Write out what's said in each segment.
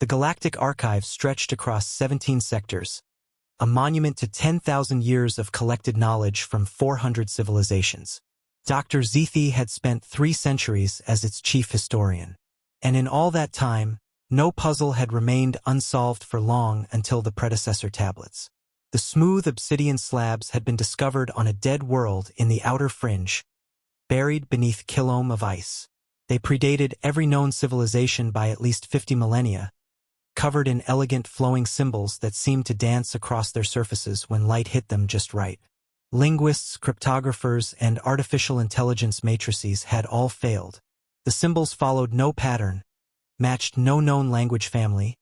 The Galactic Archive stretched across 17 sectors, a monument to 10,000 years of collected knowledge from 400 civilizations. Dr. Zethi had spent 3 centuries as its chief historian. And in all that time, no puzzle had remained unsolved for long until the predecessor tablets. The smooth obsidian slabs had been discovered on a dead world in the outer fringe, buried beneath kilome of ice. They predated every known civilization by at least 50 millennia, covered in elegant flowing symbols that seemed to dance across their surfaces when light hit them just right. Linguists, cryptographers, and artificial intelligence matrices had all failed. The symbols followed no pattern, matched no known language family,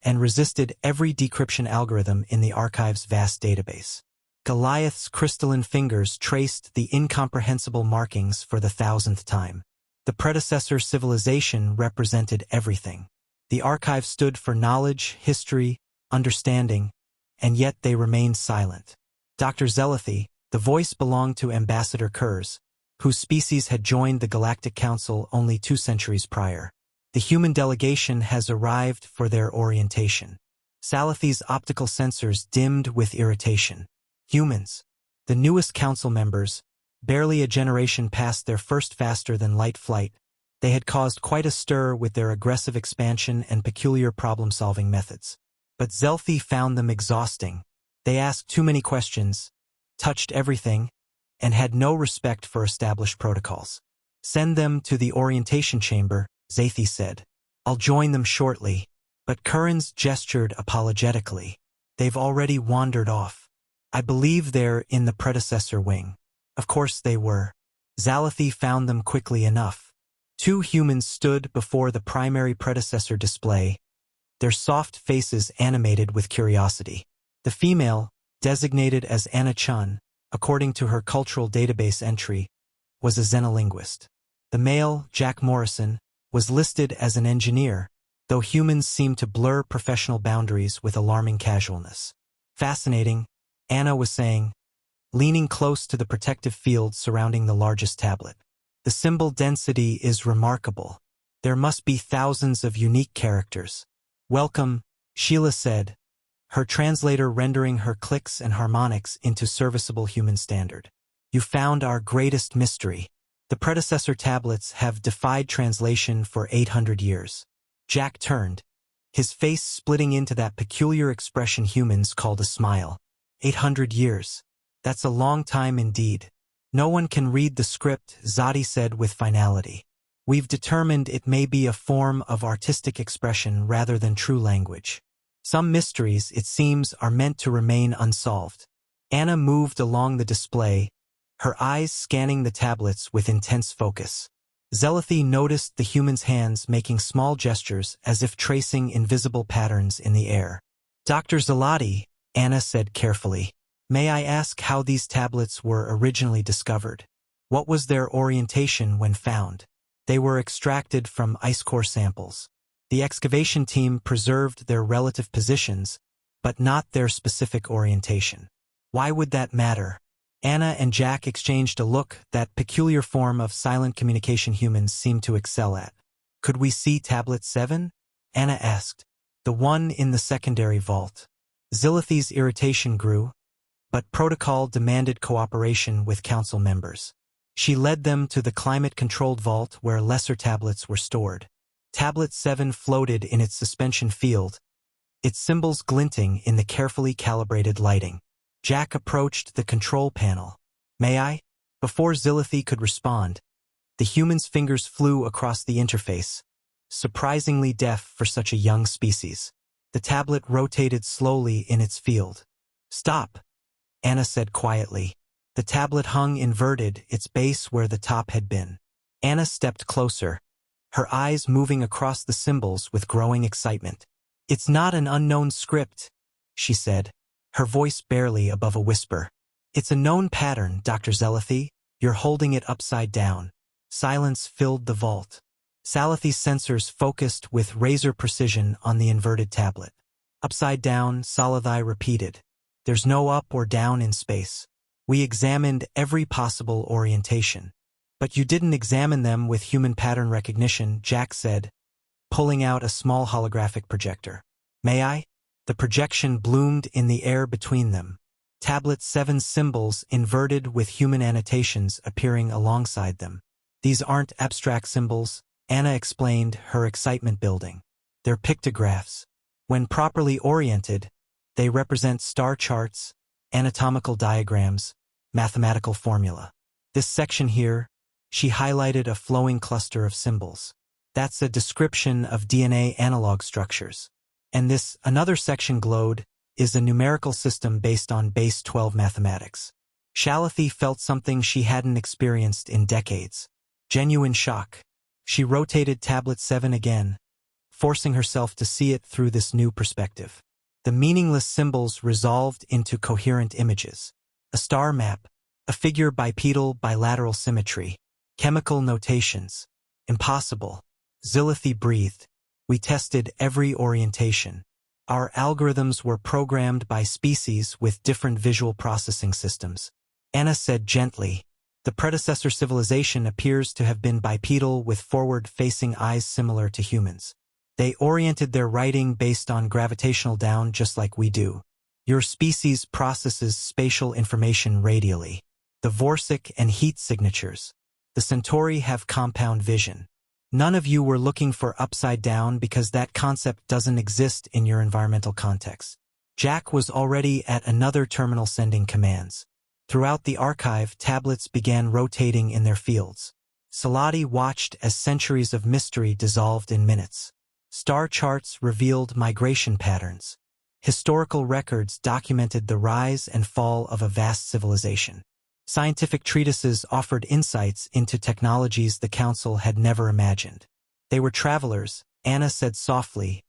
and resisted every decryption algorithm in the archive's vast database. Goliath's crystalline fingers traced the incomprehensible markings for the 1,000th time. The predecessor civilization represented everything. The archive stood for knowledge, history, understanding, and yet they remained silent. Dr. Zethi, the voice belonged to Ambassador Kurz, whose species had joined the Galactic Council only 2 centuries prior. The human delegation has arrived for their orientation. Salathi's optical sensors dimmed with irritation. Humans, the newest council members, barely a generation past their first faster-than-light flight, they had caused quite a stir with their aggressive expansion and peculiar problem-solving methods. But Zethi found them exhausting. They asked too many questions, touched everything, and had no respect for established protocols. "Send them to the orientation chamber," Zethi said. "I'll join them shortly." But Currens gestured apologetically. "They've already wandered off. I believe they're in the predecessor wing." Of course they were. Zethi found them quickly enough. 2 humans stood before the primary predecessor display, their soft faces animated with curiosity. The female, designated as Anna Chun, according to her cultural database entry, was a xenolinguist. The male, Jack Morrison, was listed as an engineer, though humans seemed to blur professional boundaries with alarming casualness. "Fascinating," Anna was saying, leaning close to the protective field surrounding the largest tablet. "The symbol density is remarkable. There must be thousands of unique characters." "Welcome," Sheila said, her translator rendering her clicks and harmonics into serviceable human standard. "You found our greatest mystery. The predecessor tablets have defied translation for 800 years. Jack turned, his face splitting into that peculiar expression humans called a smile. 800 years. That's a long time indeed. "No one can read the script," Zethi said with finality. "We've determined it may be a form of artistic expression rather than true language. Some mysteries, it seems, are meant to remain unsolved." Anna moved along the display, her eyes scanning the tablets with intense focus. Zethi noticed the human's hands making small gestures as if tracing invisible patterns in the air. "Dr. Zethi," Anna said carefully, "may I ask how these tablets were originally discovered? What was their orientation when found?" "They were extracted from ice core samples. The excavation team preserved their relative positions, but not their specific orientation." "Why would that matter?" Anna and Jack exchanged a look, that peculiar form of silent communication humans seemed to excel at. "Could we see Tablet 7? Anna asked. "The one in the secondary vault." Zelethi's irritation grew, but protocol demanded cooperation with council members. She led them to the climate-controlled vault where lesser tablets were stored. Tablet 7 floated in its suspension field, its symbols glinting in the carefully calibrated lighting. Jack approached the control panel. "May I?" Before Zethi could respond, the human's fingers flew across the interface, surprisingly deft for such a young species. The tablet rotated slowly in its field. "Stop," Anna said quietly. The tablet hung inverted, its base where the top had been. Anna stepped closer, her eyes moving across the symbols with growing excitement. "It's not an unknown script," she said, her voice barely above a whisper. "It's a known pattern, Dr. Zethi. You're holding it upside down." Silence filled the vault. Salathi's sensors focused with razor precision on the inverted tablet. "Upside down," Salathi repeated. "There's no up or down in space. We examined every possible orientation." "But you didn't examine them with human pattern recognition," Jack said, pulling out a small holographic projector. May I? The projection bloomed in the air between them. Tablet 7's symbols inverted with human annotations appearing alongside them. These aren't abstract symbols, Anna explained, her excitement building. They're pictographs. When properly oriented, they represent star charts, anatomical diagrams, mathematical formula. This section here, she highlighted a flowing cluster of symbols. That's a description of DNA analog structures. And this, another section glowed, is a numerical system based on base 12 mathematics. Shalathi felt something she hadn't experienced in decades. Genuine shock. She rotated tablet 7 again, forcing herself to see it through this new perspective. The meaningless symbols resolved into coherent images. A star map, a figure bipedal bilateral symmetry, chemical notations. Impossible. Zillithi breathed. We tested every orientation. Our algorithms were programmed by species with different visual processing systems. Anna said gently, the predecessor civilization appears to have been bipedal with forward-facing eyes similar to humans. They oriented their writing based on gravitational down just like we do. Your species processes spatial information radially. The Vorsic and heat signatures. The Centauri have compound vision. None of you were looking for upside down because that concept doesn't exist in your environmental context. Jack was already at another terminal sending commands. Throughout the archive, tablets began rotating in their fields. Salati watched as centuries of mystery dissolved in minutes. Star charts revealed migration patterns. Historical records documented the rise and fall of a vast civilization. Scientific treatises offered insights into technologies the Council had never imagined. They were travelers, Anna said softly,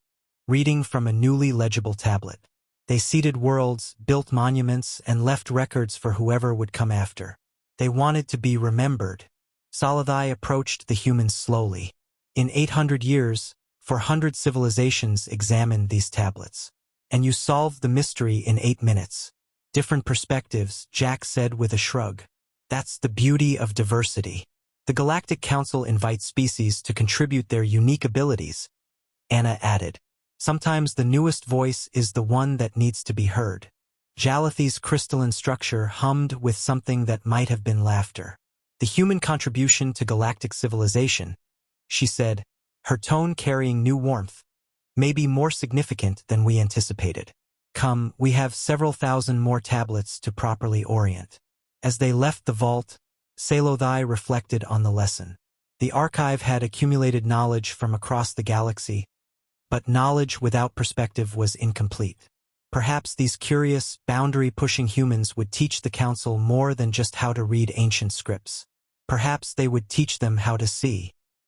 reading from a newly legible tablet. They seeded worlds, built monuments, and left records for whoever would come after. They wanted to be remembered. Salathai approached the humans slowly. In 800 years, 400 civilizations examined these tablets. And you solved the mystery in 8 minutes. Different perspectives, Jack said with a shrug. That's the beauty of diversity. The Galactic Council invites species to contribute their unique abilities, Anna added. Sometimes the newest voice is the one that needs to be heard. Jalathi's crystalline structure hummed with something that might have been laughter. The human contribution to galactic civilization, she said, her tone carrying new warmth, may be more significant than we anticipated. Come, we have several thousand more tablets to properly orient. As they left the vault, Salothai reflected on the lesson. The archive had accumulated knowledge from across the galaxy, but knowledge without perspective was incomplete. Perhaps these curious, boundary-pushing humans would teach the Council more than just how to read ancient scripts. Perhaps they would teach them how to see.